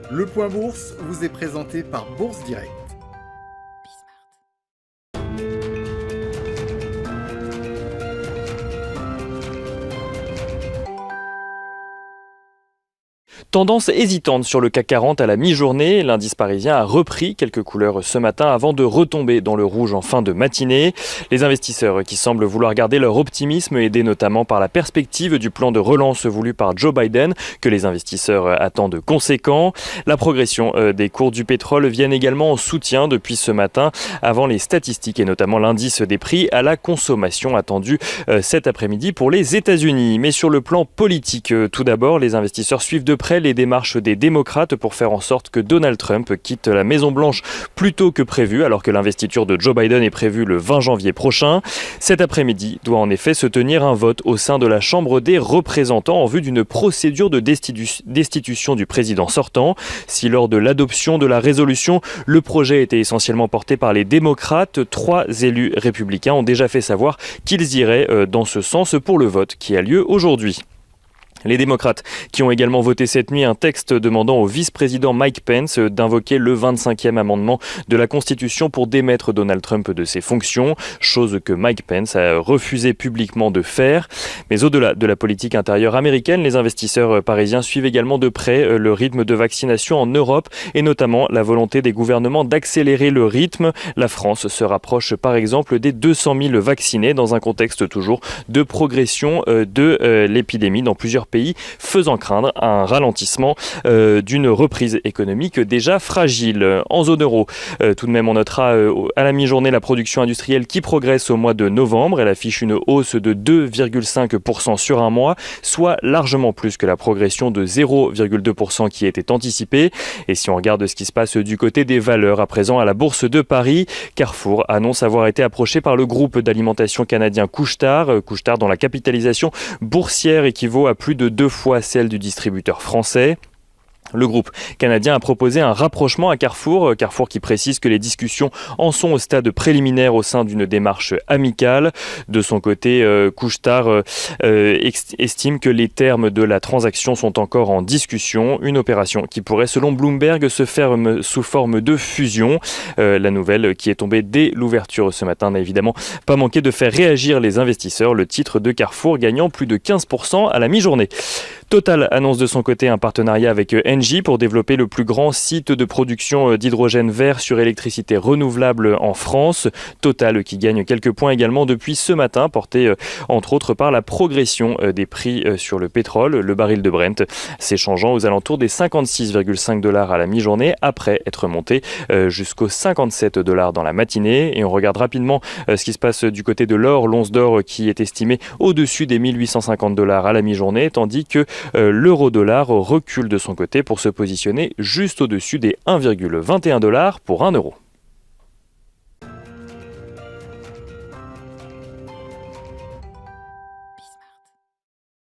Le Point Bourse vous est présenté par Bourse Direct. Tendance hésitante sur le CAC 40 à la mi-journée. L'indice parisien a repris quelques couleurs ce matin avant de retomber dans le rouge en fin de matinée. Les investisseurs qui semblent vouloir garder leur optimisme, aidés notamment par la perspective du plan de relance voulu par Joe Biden, que les investisseurs attendent conséquent. La progression des cours du pétrole vient également en soutien depuis ce matin avant les statistiques et notamment l'indice des prix à la consommation attendu cet après-midi pour les États-Unis. Mais sur le plan politique, tout d'abord, les investisseurs suivent de près les démarches des démocrates pour faire en sorte que Donald Trump quitte la Maison-Blanche plus tôt que prévu, alors que l'investiture de Joe Biden est prévue le 20 janvier prochain. Cet après-midi doit en effet se tenir un vote au sein de la Chambre des représentants en vue d'une procédure de destitution du président sortant. Si lors de l'adoption de la résolution, le projet était essentiellement porté par les démocrates, 3 élus républicains ont déjà fait savoir qu'ils iraient dans ce sens pour le vote qui a lieu aujourd'hui. Les démocrates qui ont également voté cette nuit un texte demandant au vice-président Mike Pence d'invoquer le 25e amendement de la Constitution pour démettre Donald Trump de ses fonctions, chose que Mike Pence a refusé publiquement de faire. Mais au-delà de la politique intérieure américaine, les investisseurs parisiens suivent également de près le rythme de vaccination en Europe et notamment la volonté des gouvernements d'accélérer le rythme. La France se rapproche par exemple des 200 000 vaccinés dans un contexte toujours de progression de l'épidémie dans plusieurs pays, faisant craindre un ralentissement d'une reprise économique déjà fragile. En zone euro, tout de même, on notera à la mi-journée la production industrielle qui progresse au mois de novembre. Elle affiche une hausse de 2,5% sur un mois, soit largement plus que la progression de 0,2% qui était anticipée. Et si on regarde ce qui se passe du côté des valeurs à présent à la Bourse de Paris, Carrefour annonce avoir été approché par le groupe d'alimentation canadien Couche-Tard, dont la capitalisation boursière équivaut à plus de 2 fois celle du distributeur français. Le groupe canadien a proposé un rapprochement à Carrefour qui précise que les discussions en sont au stade préliminaire au sein d'une démarche amicale. De son côté, Couche-Tard estime que les termes de la transaction sont encore en discussion, une opération qui pourrait, selon Bloomberg, se faire sous forme de fusion. La nouvelle qui est tombée dès l'ouverture ce matin n'a évidemment pas manqué de faire réagir les investisseurs, le titre de Carrefour gagnant plus de 15% à la mi-journée. Total annonce de son côté un partenariat avec Engie pour développer le plus grand site de production d'hydrogène vert sur électricité renouvelable en France. Total qui gagne quelques points également depuis ce matin, porté entre autres par la progression des prix sur le pétrole. Le baril de Brent s'échangeant aux alentours des 56,5$ à la mi-journée après être monté jusqu'aux 57$ dans la matinée. Et on regarde rapidement ce qui se passe du côté de l'or. L'once d'or qui est estimé au-dessus des 1850$ à la mi-journée, tandis que l'euro-dollar recule de son côté pour se positionner juste au-dessus des 1,21$ pour 1 euro.